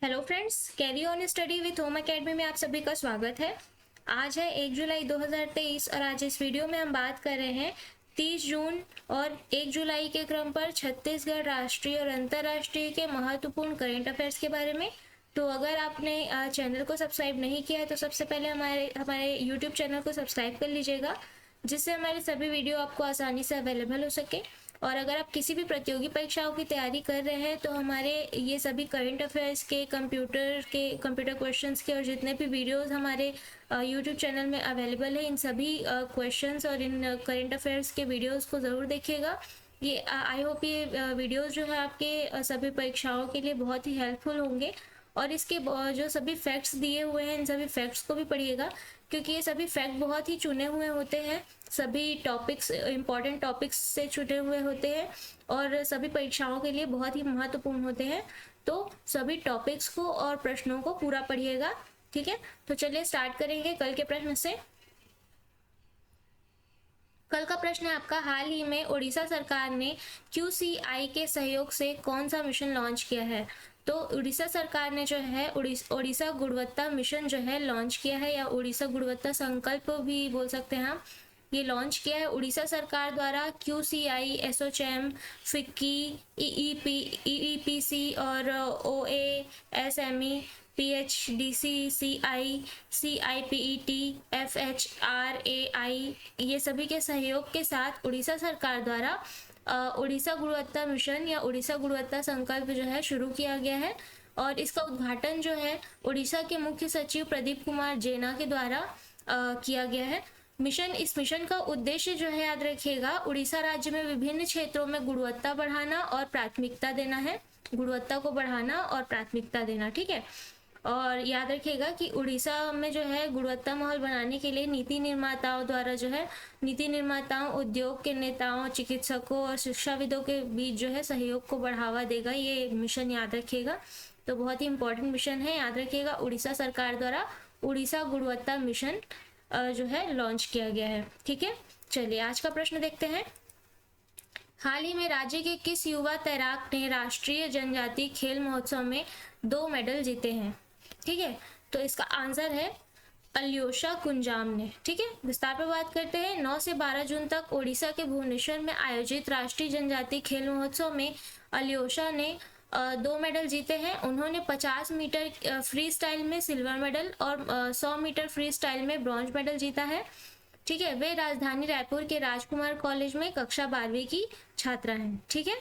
Hello friends, carry on study with home academy में आप सभी का स्वागत है। आज है 1 जुलाई 2023 और आज इस वीडियो में हम बात कर रहे हैं 30 जून और 1 जुलाई के क्रम पर छत्तीसगढ़ राष्ट्रीय और अंतर्राष्ट्रीय के महत्वपूर्ण करंट अफेयर्स के बारे में। तो अगर आपने चैनल को सब्सक्राइब नहीं किया है तो सबसे पहले हमारे यूट्यूब चैनल को सब्सक्राइब कर लीजिएगा, जिससे हमारे सभी वीडियो आपको आसानी से अवेलेबल हो सके। और अगर आप किसी भी प्रतियोगी परीक्षाओं की तैयारी कर रहे हैं तो हमारे ये सभी करंट अफेयर्स के कंप्यूटर क्वेश्चंस के और जितने भी वीडियोस हमारे यूट्यूब चैनल में अवेलेबल है, इन सभी क्वेश्चंस और इन करंट अफेयर्स के वीडियोस को ज़रूर देखिएगा। ये आई होप ये वीडियोस जो है आपके सभी परीक्षाओं के लिए बहुत ही हेल्पफुल होंगे। और इसके जो सभी फैक्ट्स दिए हुए हैं, इन सभी फैक्ट्स को भी पढ़िएगा, क्योंकि ये सभी फैक्ट बहुत ही चुने हुए होते हैं, सभी टॉपिक्स इम्पॉर्टेंट टॉपिक्स से चुने हुए होते हैं और सभी परीक्षाओं के लिए बहुत ही महत्वपूर्ण होते हैं। तो सभी टॉपिक्स को और प्रश्नों को पूरा पढ़िएगा, ठीक है। तो चलिए स्टार्ट करेंगे कल के प्रश्न से। कल का प्रश्न है आपका, हाल ही में उड़ीसा सरकार ने QCI के सहयोग से कौन सा मिशन लॉन्च किया है। तो उड़ीसा सरकार ने जो है उड़ीसा गुणवत्ता मिशन जो है लॉन्च किया है, या उड़ीसा गुणवत्ता संकल्प भी बोल सकते हैं आप। ये लॉन्च किया है उड़ीसा सरकार द्वारा। QCI, एसोचैम, फिक्की, EEPC और OASME, PHDC, CIPET, FHRAI, ये सभी के सहयोग के साथ उड़ीसा सरकार द्वारा उड़ीसा गुणवत्ता मिशन या उड़ीसा गुणवत्ता संकल्प जो है शुरू किया गया है। और इसका उद्घाटन जो है उड़ीसा के मुख्य सचिव प्रदीप कुमार जेना के द्वारा किया गया है। इस मिशन का उद्देश्य जो है, याद रखिएगा, उड़ीसा राज्य में विभिन्न क्षेत्रों में गुणवत्ता बढ़ाना और प्राथमिकता देना है। गुणवत्ता को बढ़ाना और प्राथमिकता देना, ठीक है। और याद रखिएगा कि उड़ीसा में जो है गुणवत्ता माहौल बनाने के लिए नीति निर्माताओं द्वारा जो है उद्योग के नेताओं, चिकित्सकों और शिक्षाविदों के बीच जो है सहयोग को बढ़ावा देगा ये मिशन, याद रखिएगा। तो बहुत ही इंपॉर्टेंट मिशन है, याद रखिएगा। उड़ीसा सरकार द्वारा उड़ीसा गुणवत्ता मिशन जो है लॉन्च किया गया है, ठीक है। चलिए आज का प्रश्न देखते हैं। हाल ही में राज्य के किस युवा तैराक ने राष्ट्रीय जनजातीय खेल महोत्सव में 2 मेडल जीते हैं, ठीक है। तो इसका आंसर है अल्योशा कुंजाम ने, ठीक है। विस्तार पर बात करते हैं। 9 से 12 जून तक ओडिशा के भुवनेश्वर में आयोजित राष्ट्रीय जनजातीय खेल महोत्सव में अल्योशा ने 2 मेडल जीते हैं। उन्होंने 50 मीटर फ्री स्टाइल में सिल्वर मेडल और 100 मीटर फ्री स्टाइल में ब्रॉन्ज मेडल जीता है, ठीक है। वे राजधानी रायपुर के राजकुमार कॉलेज में कक्षा 12वीं की छात्रा हैं, ठीक है।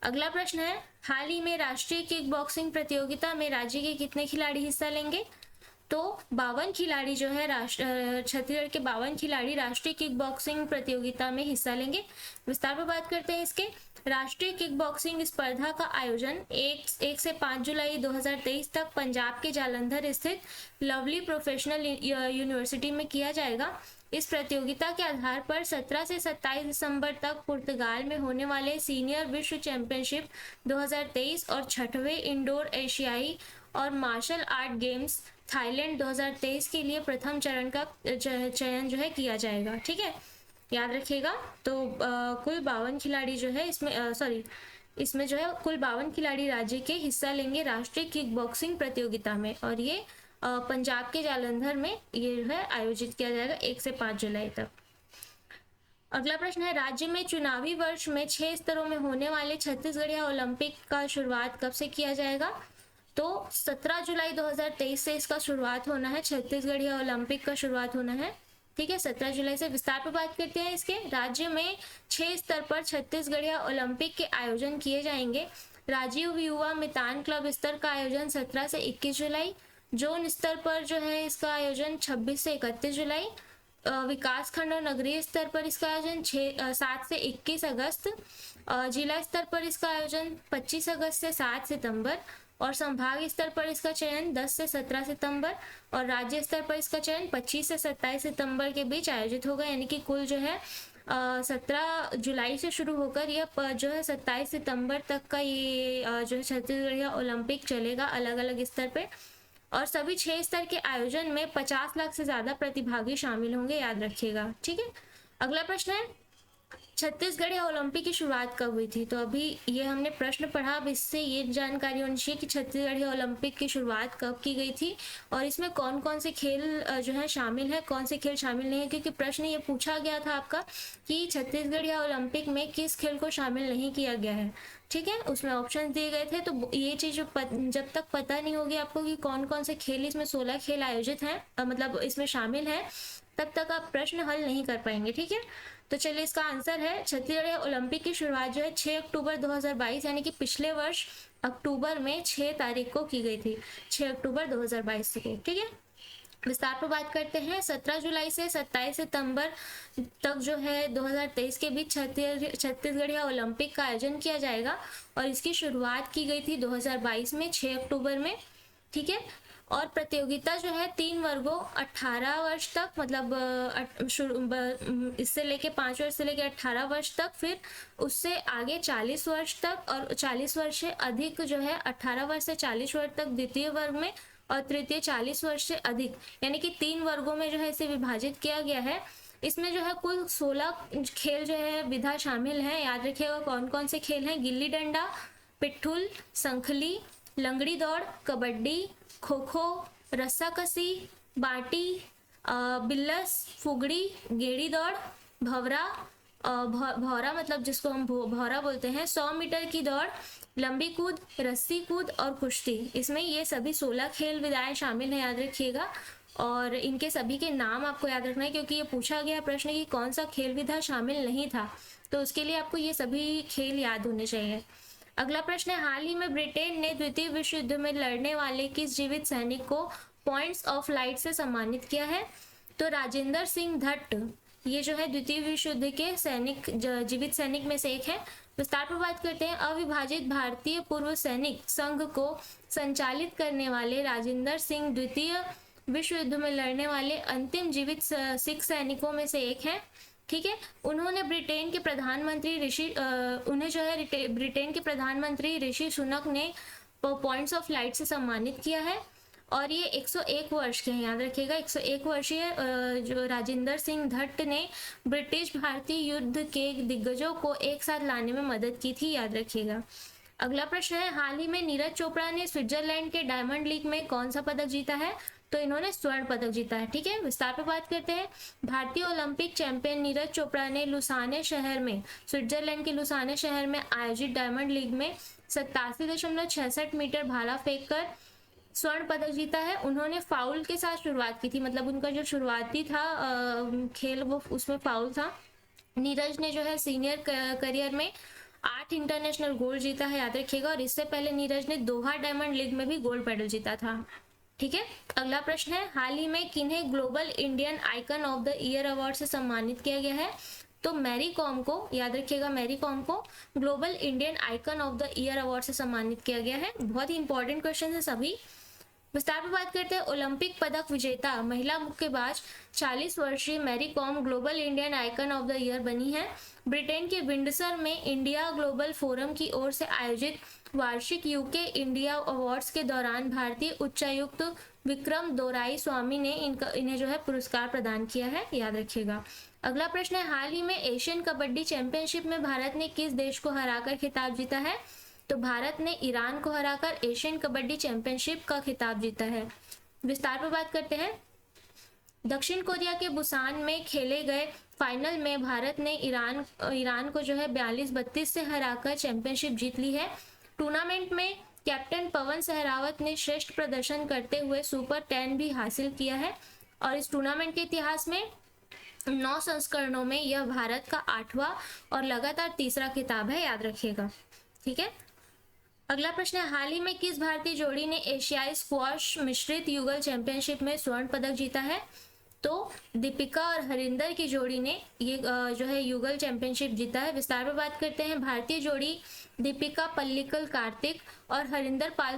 अगला प्रश्न है, हाल ही में राष्ट्रीय किक बॉक्सिंग प्रतियोगिता में राज्य के कितने खिलाड़ी हिस्सा लेंगे। तो 52 खिलाड़ी जो है छत्तीसगढ़ के 52 खिलाड़ी राष्ट्रीय किक बॉक्सिंग प्रतियोगिता में हिस्सा लेंगे। विस्तार पर बात करते हैं इसके। राष्ट्रीय किक बॉक्सिंग स्पर्धा का आयोजन 1 से 5 जुलाई 2023 तक पंजाब के जालंधर स्थित लवली प्रोफेशनल यूनिवर्सिटी में किया जाएगा। इस प्रतियोगिता के आधार पर 17 से 27 दिसंबर तक पुर्तगाल में होने वाले सीनियर विश्व चैंपियनशिप 2023 और 6वें इंडोर एशियाई और मार्शल आर्ट गेम्स थाईलैंड 2023 के लिए प्रथम चरण का चयन जो है किया जाएगा, ठीक है। याद रखिएगा। तो कुल 52 खिलाड़ी जो है इसमें जो है कुल 52 खिलाड़ी राज्य के हिस्सा लेंगे राष्ट्रीय किक बॉक्सिंग प्रतियोगिता में, और ये पंजाब के जालंधर में ये जो है आयोजित किया जाएगा 1 से 5 जुलाई तक। अगला प्रश्न है, राज्य में चुनावी वर्ष में 6 स्तरों में होने वाले छत्तीसगढ़िया ओलंपिक का शुरुआत कब से किया जाएगा। तो 17 जुलाई 2023 से इसका शुरुआत होना है, छत्तीसगढ़िया ओलंपिक का शुरुआत होना है, ठीक है, 17 जुलाई से। विस्तार पर बात करते हैं इसके। राज्य में 6 स्तर पर छत्तीसगढ़िया ओलंपिक के आयोजन किए जाएंगे। राजीव युवा मितान क्लब स्तर का आयोजन 17 से 21 जुलाई, जोन स्तर पर जो है इसका आयोजन 26 से 31 जुलाई, विकास खंड और नगरीय स्तर पर इसका आयोजन 7 से 21 अगस्त, जिला स्तर पर इसका आयोजन 25 अगस्त से 7 सितंबर, और संभाग स्तर पर इसका चयन 10 से 17 सितंबर, और राज्य स्तर पर इसका चयन 25 से 27 सितंबर के बीच आयोजित होगा। यानी कि कुल जो है 17 जुलाई से शुरू होकर यह जो है 27 सितंबर तक का ये जो है छत्तीसगढ़िया ओलंपिक चलेगा अलग अलग स्तर पे। और सभी 6 स्तर के आयोजन में 50 लाख से ज्यादा प्रतिभागी शामिल होंगे, याद रखिएगा, ठीक है। अगला प्रश्न है, छत्तीसगढ़ ओलंपिक की शुरुआत कब हुई थी? तो अभी ये हमने प्रश्न पढ़ा, अब इससे ये जानकारी होनी चाहिए कि छत्तीसगढ़ ओलंपिक की शुरुआत कब की गई थी और इसमें कौन कौन से खेल जो है शामिल है, कौन से खेल शामिल नहीं है, क्योंकि प्रश्न ये पूछा गया था आपका कि छत्तीसगढ़ ओलंपिक में किस खेल को शामिल नहीं किया गया है। ठीक है, उसमें ऑप्शन दिए गए थे। तो ये चीज़ जब तक पता नहीं होगी आपको कि कौन कौन से खेल, इसमें 16 खेल आयोजित हैं, मतलब इसमें शामिल हैं, तब तक आप प्रश्न हल नहीं कर पाएंगे। ठीक है, तो चलिए इसका आंसर है छत्तीसगढ़ ओलंपिक की शुरुआत जो है 6 अक्टूबर 2022 यानी कि पिछले वर्ष अक्टूबर में 6 तारीख को की गई थी, 6 अक्टूबर 2022 को। ठीक है, विस्तार पर बात करते हैं। 17 जुलाई से 27 सितंबर तक जो है 2023 के बीच छत्तीसगढ़ ओलंपिक का आयोजन किया जाएगा और इसकी शुरुआत की गई थी 2022 में 6 अक्टूबर में। ठीक है, और प्रतियोगिता जो है 3 वर्गों 18 वर्ष तक, मतलब इससे लेके 5 वर्ष से लेके 18 वर्ष तक, फिर उससे आगे 40 वर्ष तक, और 40 वर्ष से अधिक जो है 18 वर्ष से 40 वर्ष तक द्वितीय वर्ग में, और तृतीय 40 वर्ष से अधिक, यानी कि 3 वर्गों में जो है इसे विभाजित किया गया है। इसमें जो है कुल 16 खेल जो है विधा शामिल हैं। याद रखिएगा कौन कौन से खेल हैं: गिल्ली डंडा, पिट्ठुल, संखली, लंगड़ी दौड़, कबड्डी, खो खो, रस्साकसी, बाटी, बिल्लस, फुगड़ी, गेड़ी दौड़, भवरा, भौरा मतलब जिसको हम भौरा बोलते हैं, 100 मीटर की दौड़, लंबी कूद, रस्सी कूद और कुश्ती। इसमें ये सभी 16 खेल विधाएं शामिल हैं, याद रखिएगा। और इनके सभी के नाम आपको याद रखना है, क्योंकि ये पूछा गया प्रश्न कि कौन सा खेल विधा शामिल नहीं था, तो उसके लिए आपको ये सभी खेल याद होने चाहिए। अगला प्रश्न है, हाल ही में ब्रिटेन ने द्वितीय विश्व युद्ध में लड़ने वाले किस जीवित सैनिक को पॉइंट्स ऑफ लाइट से सम्मानित किया है? तो राजेंद्र सिंह धट्ट, ये जो है द्वितीय विश्व युद्ध के सैनिक, जीवित सैनिक में से एक है। विस्तार पर बात करते हैं। अविभाजित भारतीय पूर्व सैनिक संघ को संचालित करने वाले राजेंद्र सिंह द्वितीय विश्व युद्ध में लड़ने वाले अंतिम जीवित सिख सैनिकों में से एक हैं। ठीक है, उन्होंने ब्रिटेन के प्रधानमंत्री ऋषि सुनक ने पॉइंट्स ऑफ लाइट से सम्मानित किया है और ये 101 वर्ष के हैं। याद रखिएगा 101 वर्षीय जो राजेंद्र सिंह धट्ट ने ब्रिटिश भारतीय युद्ध के दिग्गजों को एक साथ लाने में मदद की थी, याद रखिएगा। अगला प्रश्न है, हाल ही में नीरज चोपड़ा ने स्विट्जरलैंड के डायमंड लीग में कौन सा पदक जीता है? तो इन्होंने स्वर्ण पदक जीता है। ठीक है, विस्तार पर बात करते हैं। भारतीय ओलंपिक चैंपियन नीरज चोपड़ा ने लुसाने शहर में, स्विट्जरलैंड के लुसाने शहर में आयोजित डायमंड लीग में 87.66 मीटर भाला फेंक कर स्वर्ण पदक जीता है। उन्होंने फाउल के साथ शुरुआत की थी, मतलब उनका जो शुरुआती था खेल वो उसमें फाउल था। नीरज ने जो है सीनियर करियर में 8 इंटरनेशनल गोल्ड जीता है, याद रखिएगा। और इससे पहले नीरज ने दोहा डायमंड लीग में भी गोल्ड मेडल जीता था। ठीक है, अगला प्रश्न है, हाल ही में किन्हें global Indian icon of the year award से सम्मानित किया गया है? तो मैरी कॉम को, याद रखिएगा मैरी कॉम को global Indian icon of the year award से सम्मानित किया गया है। बहुत ही इंपॉर्टेंट क्वेश्चन है सभी। विस्तार पर बात करते हैं। ओलंपिक पदक विजेता महिला मुक्केबाज 40 वर्षीय Mary Kom global Indian icon of the year बनी है। ब्रिटेन के विंडसर में इंडिया ग्लोबल फोरम की ओर से आयोजित वार्षिक यूके इंडिया अवार्ड्स के दौरान भारतीय उच्चायुक्त विक्रम दोराई स्वामी ने इन्हें जो है पुरस्कार प्रदान किया है, याद रखिएगा। अगला प्रश्न है, हाल ही में एशियन कबड्डी चैंपियनशिप में भारत ने किस देश को हराकर खिताब जीता है? तो भारत ने ईरान को हराकर एशियन कबड्डी चैंपियनशिप का खिताब जीता है। विस्तार पर बात करते हैं। दक्षिण कोरिया के बुसान में खेले गए फाइनल में भारत ने ईरान को जो है 42-32 से हराकर चैंपियनशिप जीत ली है। टूर्नामेंट में कैप्टन पवन सहरावत ने श्रेष्ठ प्रदर्शन करते हुए सुपर 10 भी हासिल किया है और इस टूर्नामेंट के इतिहास में 9 संस्करणों में यह भारत का 8वां और लगातार तीसरा खिताब है, याद रखिएगा। ठीक है, अगला प्रश्न है, हाल ही में किस भारतीय जोड़ी ने एशियाई स्क्वॉश मिश्रित युगल चैंपियनशिप में स्वर्ण पदक जीता है? तो दीपिका और हरिंदर की जोड़ी ने ये जो है युगल चैंपियनशिप जीता है। विस्तार पर बात करते हैं। भारतीय जोड़ी दीपिका पल्लिकल कार्तिक और हरिंदर पाल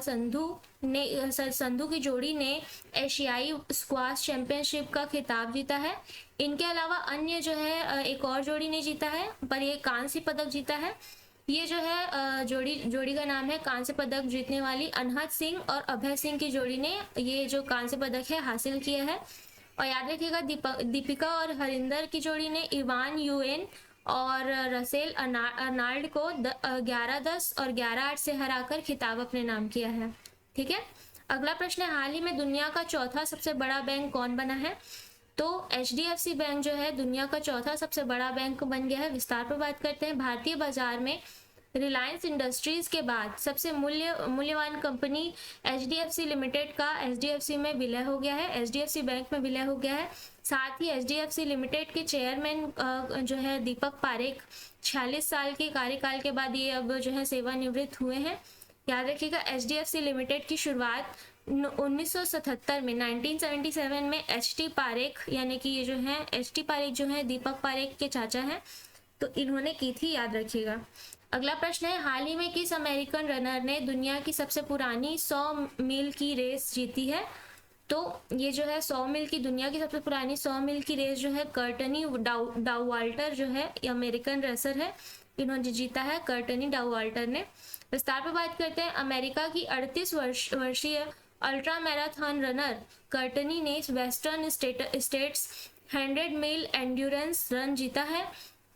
संधू की जोड़ी ने एशियाई स्क्वॉश चैंपियनशिप का खिताब जीता है। इनके अलावा अन्य जो है एक और जोड़ी ने जीता है, पर ये कांस्य पदक जीता है। ये जो है जोड़ी का नाम है कांस्य पदक जीतने वाली अनहद सिंह और अभय सिंह की जोड़ी ने ये जो कांस्य पदक है हासिल किया है। और याद रखिएगा दीपिका और हरिंदर की जोड़ी ने इवान यूएन और रसेल अर्नाल्ड को 11-10 और 11-8 से हराकर खिताब अपने नाम किया है। ठीक है, अगला प्रश्न है, हाल ही में दुनिया का चौथा सबसे बड़ा बैंक कौन बना है? तो HDFC बैंक जो है दुनिया का चौथा सबसे बड़ा बैंक बन गया है। विस्तार पर बात करते हैं। भारतीय बाजार में रिलायंस इंडस्ट्रीज के बाद सबसे मूल्यवान कंपनी HDFC लिमिटेड का HDFC में विलय हो गया है, HDFC बैंक में विलय हो गया है। साथ ही HDFC लिमिटेड के चेयरमैन जो है दीपक पारेख 46 साल के कार्यकाल के बाद ये अब जो है सेवानिवृत्त हुए हैं। याद रखिएगा, HDFC लिमिटेड की शुरुआत 1977 में 1977 में HT पारेख, यानी कि ये जो है HT पारेख जो है दीपक पारेख के चाचा हैं, तो इन्होंने की थी, याद रखिएगा। अगला प्रश्न है, हाल ही में किस अमेरिकन रनर ने दुनिया की सबसे पुरानी 100 मील की रेस जीती है? तो ये जो है 100 मील की दुनिया की सबसे पुरानी 100 मील की रेस जो है कर्टनी डाउवाल्टर जो है अमेरिकन रेसर है, इन्होंने जीता है, कर्टनी डाउवाल्टर ने। विस्तार पर बात करते हैं। अमेरिका की 38 वर्षीय अल्ट्रा मैराथन रनर कर्टनी ने वेस्टर्न स्टेट्स 100 मील एंड्योरेंस रन जीता है।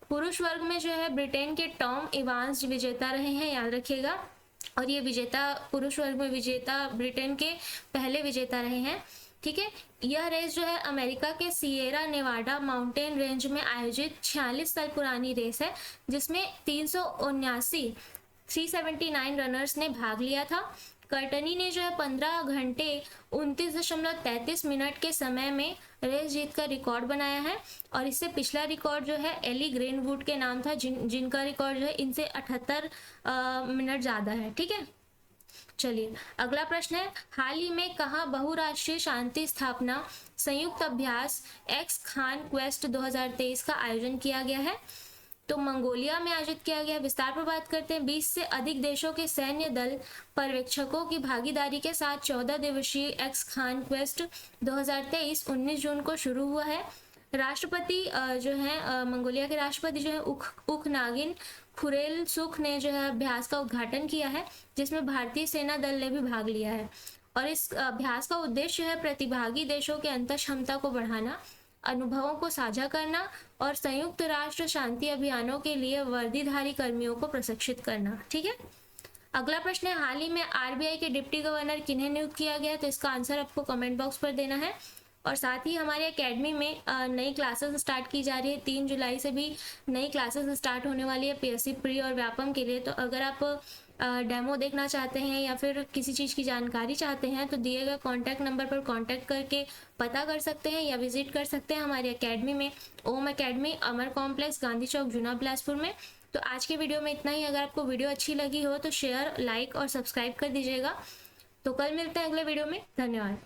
पुरुष वर्ग में जो है ब्रिटेन के टॉम इवांस विजेता रहे हैं, याद रखिएगा, और ये विजेता पुरुष वर्ग में विजेता ब्रिटेन के पहले विजेता रहे हैं। ठीक है, यह रेस जो है अमेरिका के सिएरा नेवाडा माउंटेन रेंज में आयोजित 46 साल पुरानी रेस है, जिसमें 379 रनर्स ने भाग लिया था। कर्टनी ने जो है 15 घंटे 29.33 मिनट के समय में रेस जीतकर रिकॉर्ड बनाया है, और इससे पिछला रिकॉर्ड जो है एली ग्रीनवुड के नाम था, जिनका रिकॉर्ड जो है इनसे 78 मिनट ज़्यादा है। ठीक है, चलिए अगला प्रश्न है, हाल ही में कहाँ बहुराष्ट्रीय शांति स्थापना संयुक्त अभ्यास एक्स खान क्वेस्ट 2023 का आयोजन किया गया है? तो मंगोलिया में आयोजित किया गया। विस्तार पर बात करते हैं। 20 से अधिक देशों के सैन्य दल पर्यवेक्षकों की भागीदारी के साथ 14 दिवसीय एक्स खान क्वेस्ट 2023 19 जून को शुरू हुआ है। राष्ट्रपति जो है मंगोलिया के राष्ट्रपति जो है उख नागिन खुरेलसुख ने जो है अभ्यास का उद्घाटन किया है, जिसमें भारतीय सेना दल ने भी भाग लिया है। और इस अभ्यास का उद्देश्य है प्रतिभागी देशों के अंतर क्षमता को बढ़ाना, अनुभवों को साझा करना और संयुक्त राष्ट्र शांति अभियानों के लिए वर्दीधारी कर्मियों को प्रशिक्षित करना। ठीक है, अगला प्रश्न है, हाल ही में RBI के डिप्टी गवर्नर किन्हें नियुक्त किया गया? तो इसका आंसर आपको कमेंट बॉक्स पर देना है। और साथ ही हमारे एकेडमी में नई क्लासेस स्टार्ट की जा रही है। 3 जुलाई से भी नई क्लासेस स्टार्ट होने वाली है PSC प्री और व्यापम के लिए। तो अगर आप डेमो देखना चाहते हैं या फिर किसी चीज़ की जानकारी चाहते हैं तो दिए गए कॉन्टैक्ट नंबर पर कॉन्टैक्ट करके पता कर सकते हैं या विजिट कर सकते हैं हमारी एकेडमी में, ओम एकेडमी, अमर कॉम्प्लेक्स, गांधी चौक, जूना बिलासपुर में। तो आज के वीडियो में इतना ही। अगर आपको वीडियो अच्छी लगी हो तो शेयर, लाइक और सब्सक्राइब कर दीजिएगा। तो कल मिलते हैं अगले वीडियो में। धन्यवाद।